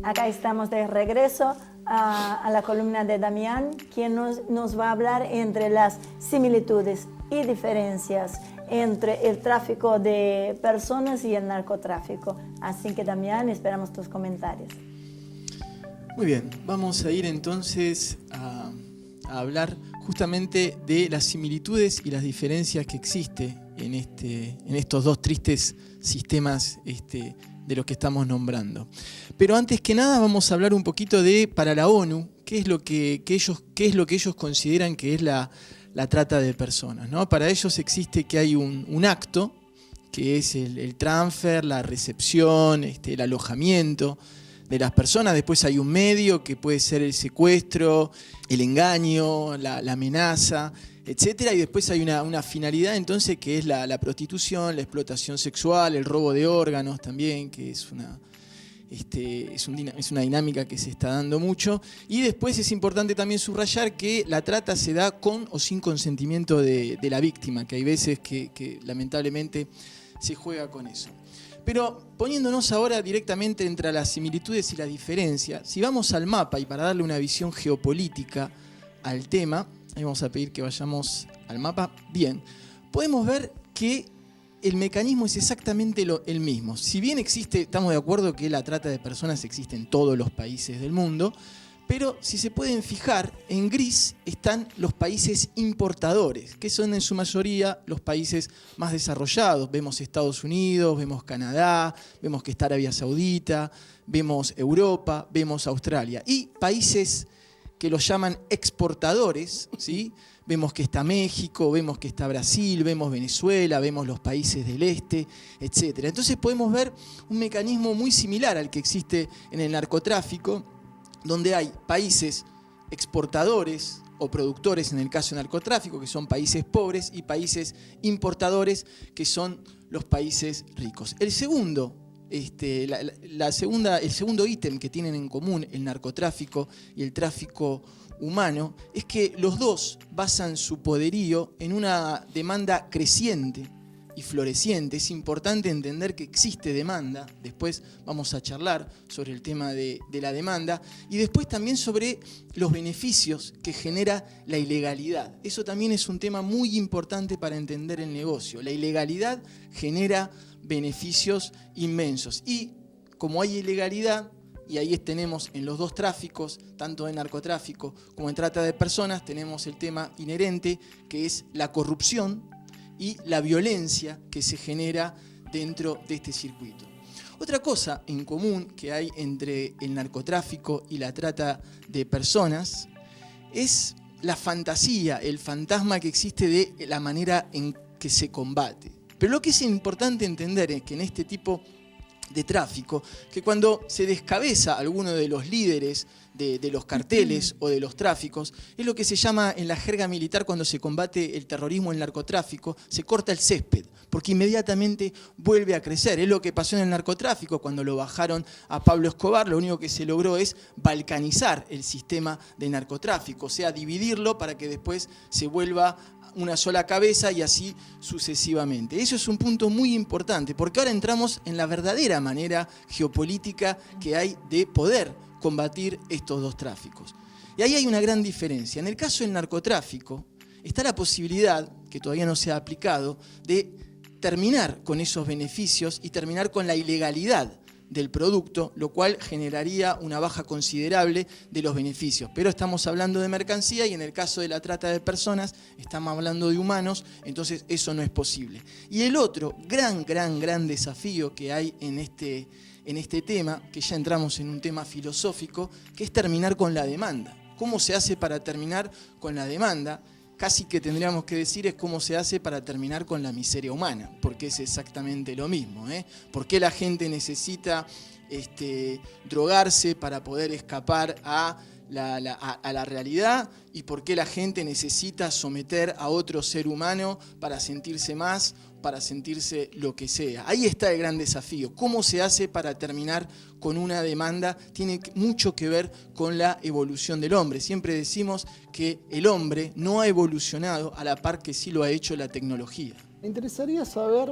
Acá estamos de regreso a la columna de Damián, quien nos va a hablar entre las similitudes y diferencias entre el tráfico de personas y el narcotráfico. Así que, Damián, esperamos tus comentarios. Muy bien, vamos a ir entonces a hablar justamente de las similitudes y las diferencias que existe en estos dos tristes sistemas de los que estamos nombrando. Pero antes que nada vamos a hablar un poquito para la ONU, qué es lo que ellos consideran que es la trata de personas, ¿no? Para ellos existe que hay un acto, que es el transfer, la recepción, el alojamiento de las personas. Después hay un medio que puede ser el secuestro, el engaño, la amenaza, etcétera. Y después hay una finalidad entonces que es la prostitución, la explotación sexual, el robo de órganos también, que es una dinámica que se está dando mucho. Y después es importante también subrayar que la trata se da con o sin consentimiento de la víctima, que hay veces que lamentablemente se juega con eso. Pero poniéndonos ahora directamente entre las similitudes y las diferencias, si vamos al mapa y para darle una visión geopolítica al tema, ahí vamos a pedir que vayamos al mapa, bien, podemos ver que el mecanismo es exactamente el mismo. Si bien estamos de acuerdo que la trata de personas existe en todos los países del mundo, pero si se pueden fijar, en gris están los países importadores, que son en su mayoría los países más desarrollados. Vemos Estados Unidos, vemos Canadá, vemos que está Arabia Saudita, vemos Europa, vemos Australia. Y países que los llaman exportadores, ¿sí? Vemos que está México, vemos que está Brasil, vemos Venezuela, vemos los países del este, etc. Entonces podemos ver un mecanismo muy similar al que existe en el narcotráfico, donde hay países exportadores o productores en el caso del narcotráfico, que son países pobres, y países importadores, que son los países ricos. El segundo ítem que tienen en común el narcotráfico y el tráfico humano es que los dos basan su poderío en una demanda creciente y floreciente. Es importante entender que existe demanda, después vamos a charlar sobre el tema de la demanda, y después también sobre los beneficios que genera la ilegalidad. Eso también es un tema muy importante para entender el negocio. La ilegalidad genera beneficios inmensos, y como hay ilegalidad, y ahí tenemos en los dos tráficos, tanto en narcotráfico como en trata de personas, tenemos el tema inherente que es la corrupción y la violencia que se genera dentro de este circuito. Otra cosa en común que hay entre el narcotráfico y la trata de personas es la fantasía, el fantasma que existe de la manera en que se combate. Pero lo que es importante entender es que en este tipo de tráfico, que cuando se descabeza alguno de los líderes de los carteles o de los tráficos, es lo que se llama en la jerga militar cuando se combate el terrorismo, el narcotráfico, se corta el césped, porque inmediatamente vuelve a crecer. Es lo que pasó en el narcotráfico cuando lo bajaron a Pablo Escobar, lo único que se logró es balcanizar el sistema de narcotráfico, o sea, dividirlo para que después se vuelva una sola cabeza y así sucesivamente. Eso es un punto muy importante, porque ahora entramos en la verdadera manera geopolítica que hay de poder combatir estos dos tráficos. Y ahí hay una gran diferencia. En el caso del narcotráfico está la posibilidad, que todavía no se ha aplicado, de terminar con esos beneficios y terminar con la ilegalidad del producto, lo cual generaría una baja considerable de los beneficios. Pero estamos hablando de mercancía y en el caso de la trata de personas estamos hablando de humanos, entonces eso no es posible. Y el otro gran desafío que hay en este tema, que ya entramos en un tema filosófico, que es terminar con la demanda. ¿Cómo se hace para terminar con la demanda? Casi que tendríamos que decir es cómo se hace para terminar con la miseria humana, porque es exactamente lo mismo, ¿eh? ¿Por qué la gente necesita drogarse para poder escapar a la realidad? ¿Y por qué la gente necesita someter a otro ser humano para sentirse más, para sentirse lo que sea? Ahí está el gran desafío. ¿Cómo se hace para terminar con una demanda? Tiene mucho que ver con la evolución del hombre. Siempre decimos que el hombre no ha evolucionado a la par que sí lo ha hecho la tecnología. Me interesaría saber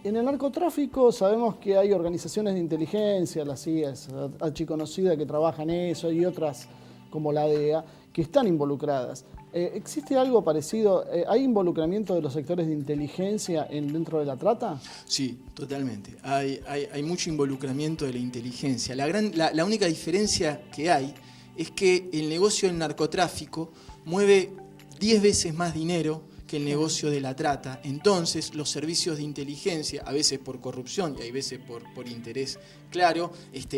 En el narcotráfico sabemos que hay organizaciones de inteligencia, la CIA es archiconocida, que trabajan en eso, y otras como la DEA, que están involucradas. ¿Existe algo parecido? ¿Hay involucramiento de los sectores de inteligencia dentro de la trata? Sí, totalmente. Hay mucho involucramiento de la inteligencia. La única diferencia que hay es que el negocio del narcotráfico mueve 10 veces más dinero que el negocio de la trata. Entonces, los servicios de inteligencia, a veces por corrupción y hay veces por interés claro,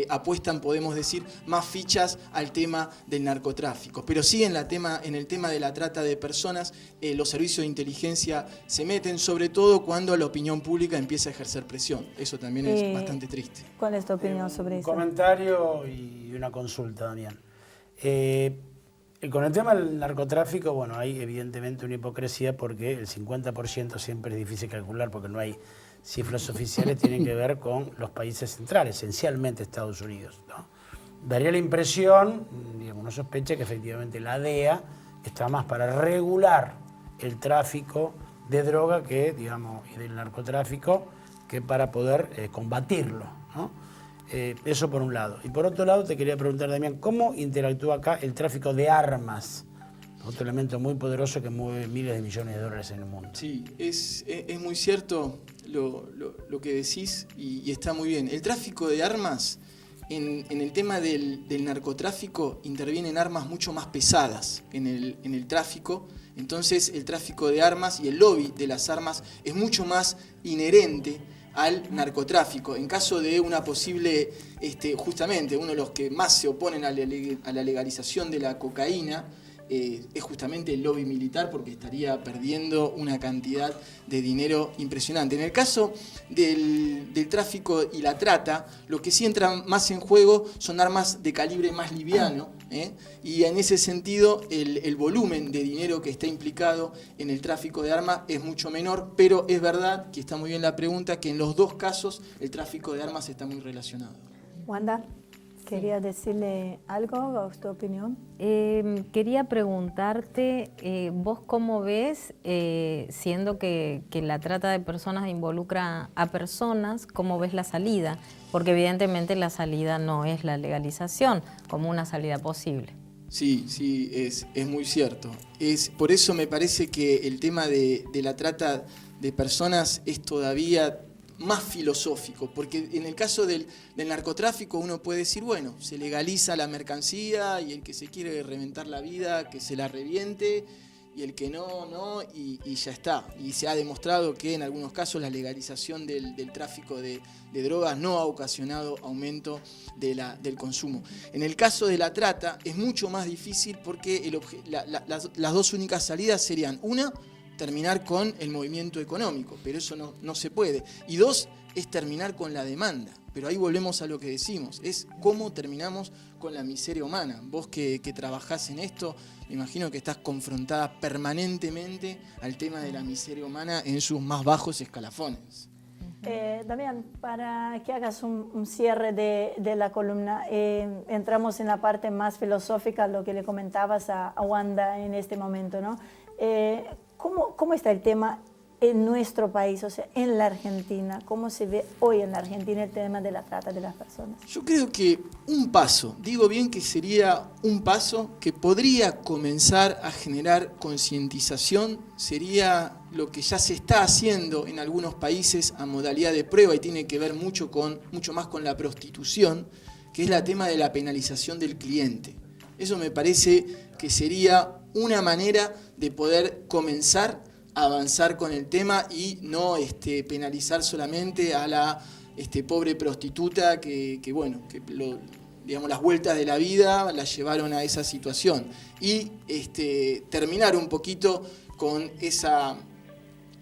apuestan, podemos decir, más fichas al tema del narcotráfico. Pero sí en el tema de la trata de personas, los servicios de inteligencia se meten, sobre todo cuando la opinión pública empieza a ejercer presión. Eso también es bastante triste. ¿Cuál es tu opinión sobre eso? Un comentario y una consulta, Damián. Con el tema del narcotráfico, bueno, hay evidentemente una hipocresía porque el 50% siempre es difícil calcular porque no hay cifras oficiales, tienen que ver con los países centrales, esencialmente Estados Unidos, ¿no? Daría la impresión, digamos, uno sospecha que efectivamente la DEA está más para regular el tráfico de droga que, digamos, y del narcotráfico, que para poder combatirlo, ¿no? Eso por un lado. Y por otro lado te quería preguntar, Damián, ¿cómo interactúa acá el tráfico de armas? Otro elemento muy poderoso que mueve miles de millones de dólares en el mundo. Sí, es muy cierto lo que decís y está muy bien. El tráfico de armas, en el tema del narcotráfico, intervienen armas mucho más pesadas en el tráfico. Entonces el tráfico de armas y el lobby de las armas es mucho más inherente al narcotráfico. En caso de una posible, justamente uno de los que más se oponen a la legalización de la cocaína, es justamente el lobby militar, porque estaría perdiendo una cantidad de dinero impresionante. En el caso del tráfico y la trata, lo que sí entra más en juego son armas de calibre más liviano, y en ese sentido el volumen de dinero que está implicado en el tráfico de armas es mucho menor, pero es verdad que está muy bien la pregunta, que en los dos casos el tráfico de armas está muy relacionado. Wanda, ¿quería decirle algo o tu opinión? Quería preguntarte, vos cómo ves, siendo que la trata de personas involucra a personas, ¿cómo ves la salida? Porque evidentemente la salida no es la legalización como una salida posible. Sí, es muy cierto. Por eso me parece que el tema de la trata de personas es todavía más filosófico, porque en el caso del narcotráfico uno puede decir, bueno, se legaliza la mercancía y el que se quiere reventar la vida, que se la reviente, y el que no, y ya está. Y se ha demostrado que en algunos casos la legalización del tráfico de drogas no ha ocasionado aumento del consumo. En el caso de la trata es mucho más difícil porque las dos únicas salidas serían, una, terminar con el movimiento económico, pero eso no se puede. Y dos, es terminar con la demanda. Pero ahí volvemos a lo que decimos, es cómo terminamos con la miseria humana. Vos que trabajás en esto, me imagino que estás confrontada permanentemente al tema de la miseria humana en sus más bajos escalafones. Damián, para que hagas un cierre de la columna, entramos en la parte más filosófica, lo que le comentabas a Wanda en este momento, ¿no? ¿Cómo está el tema en nuestro país, o sea, en la Argentina? ¿Cómo se ve hoy en la Argentina el tema de la trata de las personas? Yo creo que un paso, digo bien que sería un paso que podría comenzar a generar concientización, sería lo que ya se está haciendo en algunos países a modalidad de prueba y tiene que ver mucho más con la prostitución, que es el tema de la penalización del cliente. Eso me parece que sería una manera de poder comenzar a avanzar con el tema y no penalizar solamente a la pobre prostituta que digamos, las vueltas de la vida la llevaron a esa situación. Y terminar un poquito con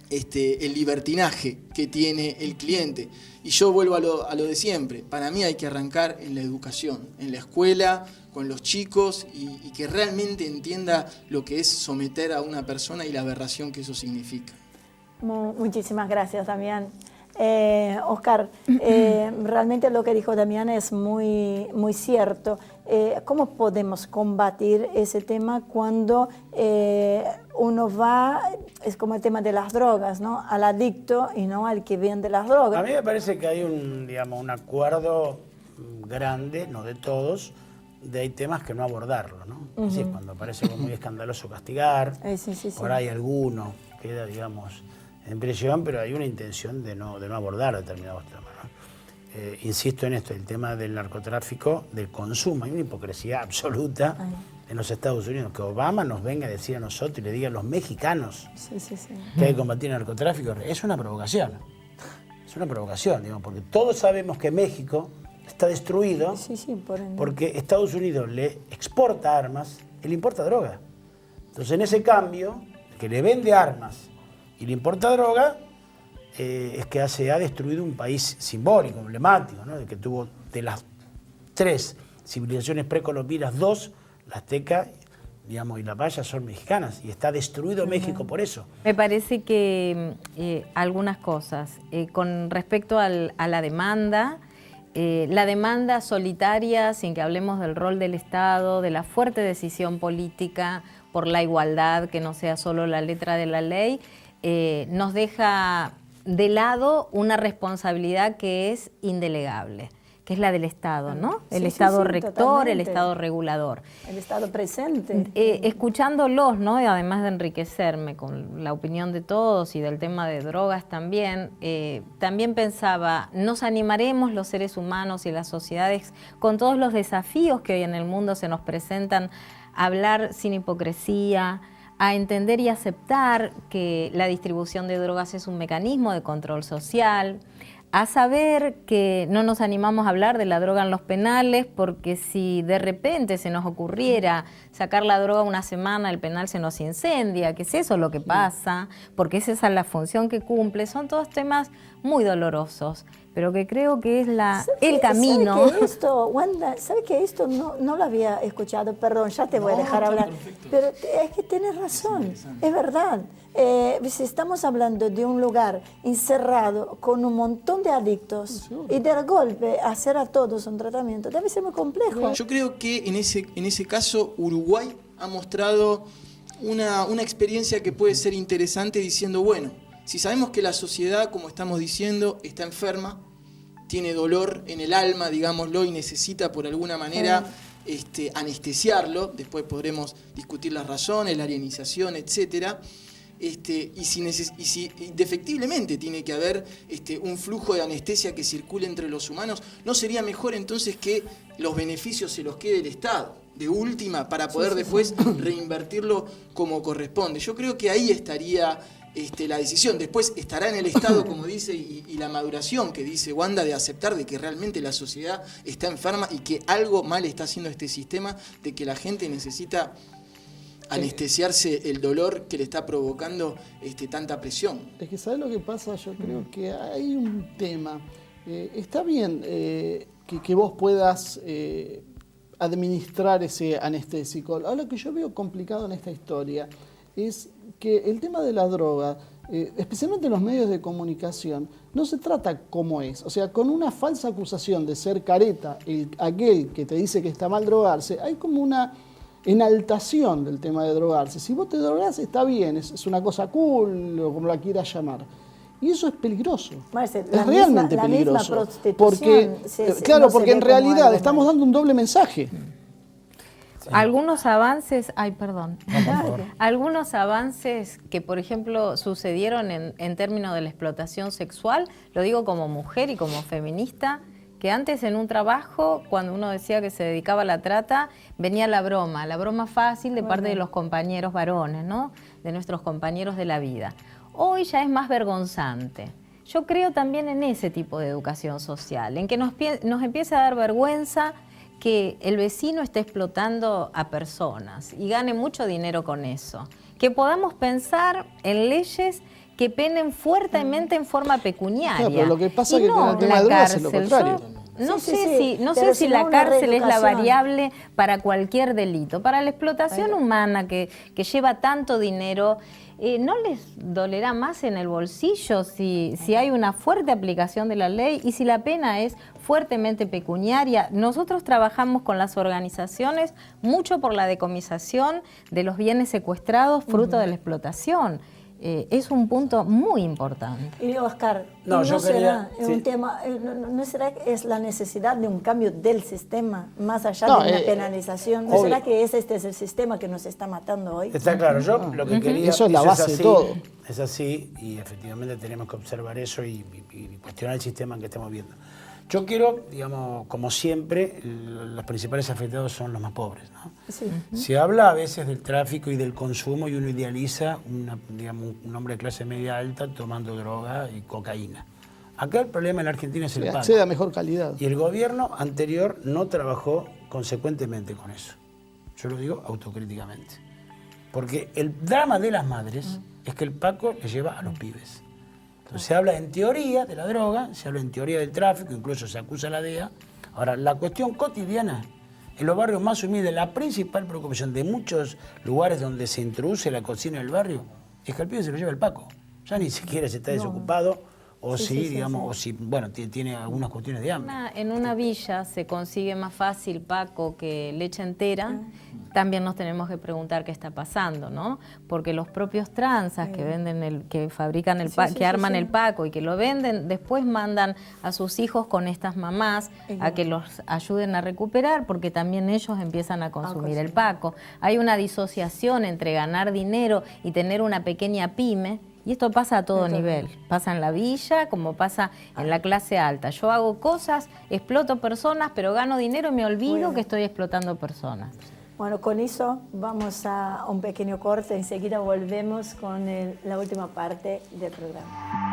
el libertinaje que tiene el cliente. Y yo vuelvo a lo de siempre. Para mí hay que arrancar en la educación, en la escuela, con los chicos y que realmente entienda lo que es someter a una persona y la aberración que eso significa. Muchísimas gracias, Damián. Oscar, realmente lo que dijo Damián es muy cierto. ¿cómo podemos combatir ese tema cuando uno va, es como el tema de las drogas, ¿no? Al adicto y no al que vende las drogas? A mí me parece que hay un acuerdo grande, no de todos, de hay temas que no abordarlo, ¿no? Es decir, cuando parece muy escandaloso castigar, por ahí alguno queda, digamos, en prisión, pero hay una intención de no abordar determinados temas, ¿no? Insisto en esto, el tema del narcotráfico, del consumo, hay una hipocresía absoluta en los Estados Unidos, que Obama nos venga a decir a nosotros y le diga a los mexicanos que hay que combatir el narcotráfico, es una provocación. Es una provocación, digamos, porque todos sabemos que México está destruido porque Estados Unidos le exporta armas y le importa droga. Entonces, en ese cambio, el que le vende armas y le importa droga, es que ha destruido un país simbólico, emblemático, ¿no? Que tuvo de las 3 civilizaciones precolombinas, 2, la azteca, digamos, y la maya son mexicanas, y está destruido México por eso. Me parece que algunas cosas. Con respecto a la demanda solitaria, sin que hablemos del rol del Estado, de la fuerte decisión política por la igualdad, que no sea solo la letra de la ley, nos deja de lado una responsabilidad que es indelegable, que es la del Estado, ¿no? El Estado rector, totalmente. El Estado regulador. El Estado presente. Escuchándolos, ¿no? Y además de enriquecerme con la opinión de todos y del tema de drogas también, también pensaba, ¿nos animaremos los seres humanos y las sociedades con todos los desafíos que hoy en el mundo se nos presentan a hablar sin hipocresía, a entender y aceptar que la distribución de drogas es un mecanismo de control social, a saber que no nos animamos a hablar de la droga en los penales porque si de repente se nos ocurriera sacar la droga una semana, el penal se nos incendia, que es eso lo que pasa, porque esa es la función que cumple. Son todos temas muy dolorosos, pero que creo que es el camino. ¿Sabe que esto, Wanda, sabe que esto no lo había escuchado? Perdón, ya te voy a dejar hablar. Perfecto. Pero es que tienes razón, es verdad. Si estamos hablando de un lugar encerrado con un montón de adictos y de golpe hacer a todos un tratamiento, debe ser muy complejo. Yo creo que en ese caso Uruguay ha mostrado una experiencia que puede ser interesante diciendo, bueno, si sabemos que la sociedad, como estamos diciendo, está enferma, tiene dolor en el alma, digámoslo, y necesita por alguna manera anestesiarlo, después podremos discutir las razones, la arianización, etcétera. Y si indefectiblemente tiene que haber un flujo de anestesia que circule entre los humanos, ¿no sería mejor entonces que los beneficios se los quede el Estado, de última, para poder después reinvertirlo como corresponde? Yo creo que ahí estaría la decisión. Después estará en el Estado, como dice, y la maduración que dice Wanda, de aceptar de que realmente la sociedad está enferma y que algo mal está haciendo este sistema, de que la gente necesita anestesiarse el dolor que le está provocando tanta presión. Es que ¿sabes lo que pasa? Yo creo que hay un tema. Está bien que vos puedas administrar ese anestésico. Ahora, lo que yo veo complicado en esta historia es que el tema de la droga, especialmente en los medios de comunicación, no se trata como es. O sea, con una falsa acusación de ser careta, aquel que te dice que está mal drogarse, hay como una enaltación del tema de drogarse. Si vos te drogás está bien, es una cosa cool, o como la quieras llamar. Y eso es peligroso. Marce, es realmente peligroso. La misma prostitución porque, porque en realidad estamos dando un doble mensaje. Sí. Algunos avances, algunos avances que, por ejemplo, sucedieron en términos de la explotación sexual, lo digo como mujer y como feminista, que antes en un trabajo, cuando uno decía que se dedicaba a la trata, venía la broma fácil de parte de los compañeros varones, ¿no? De nuestros compañeros de la vida. Hoy ya es más vergonzante. Yo creo también en ese tipo de educación social, en que nos empiece a dar vergüenza que el vecino esté explotando a personas y gane mucho dinero con eso. Que podamos pensar en leyes que penen fuertemente en forma pecuniaria. Claro, pero lo que pasa es que con el tema de drogas es lo contrario. No sé si la cárcel es la variable para cualquier delito. Para la explotación humana que lleva tanto dinero, ¿no les dolerá más en el bolsillo si hay una fuerte aplicación de la ley y si la pena es fuertemente pecuniaria? Nosotros trabajamos con las organizaciones mucho por la decomisación de los bienes secuestrados fruto de la explotación. Es un punto muy importante. Y Oscar, No, yo será quería- sí. un tema, no será que es la necesidad de un cambio del sistema, más allá No, de una penalización? ¿No obvio. será que este es el sistema que nos está matando hoy? Está claro, yo lo que quería... Eso es la base de así, todo. Es así, y efectivamente tenemos que observar eso y cuestionar el sistema en que estamos viendo. Yo quiero, digamos, como siempre, los principales afectados son los más pobres, ¿no? Sí. Se habla a veces del tráfico y del consumo y uno idealiza un hombre de clase media alta tomando droga y cocaína. Acá el problema en la Argentina es el pago. Accede a mejor calidad. Y el gobierno anterior no trabajó consecuentemente con eso. Yo lo digo autocríticamente. Porque el drama de las madres es que el Paco le lleva a los pibes. Entonces se habla en teoría de la droga, se habla en teoría del tráfico, incluso se acusa a la DEA. Ahora, la cuestión cotidiana, en los barrios más humildes, la principal preocupación de muchos lugares donde se introduce la cocina del barrio es que el pibe se lo lleva el Paco. Ya ni siquiera se está desocupado o o si, bueno, tiene algunas cuestiones de hambre. En una villa se consigue más fácil Paco que leche entera. También nos tenemos que preguntar qué está pasando, ¿no? Porque los propios tranzas que venden que fabrican el que arman el Paco y que lo venden, después mandan a sus hijos con estas mamás a que los ayuden a recuperar, porque también ellos empiezan a consumir el Paco. Hay una disociación entre ganar dinero y tener una pequeña pyme. Y esto pasa a todo nivel, pasa en la villa como pasa en la clase alta. Yo hago cosas, exploto personas, pero gano dinero y me olvido que estoy explotando personas. Bueno, con eso vamos a un pequeño corte, enseguida volvemos con la última parte del programa.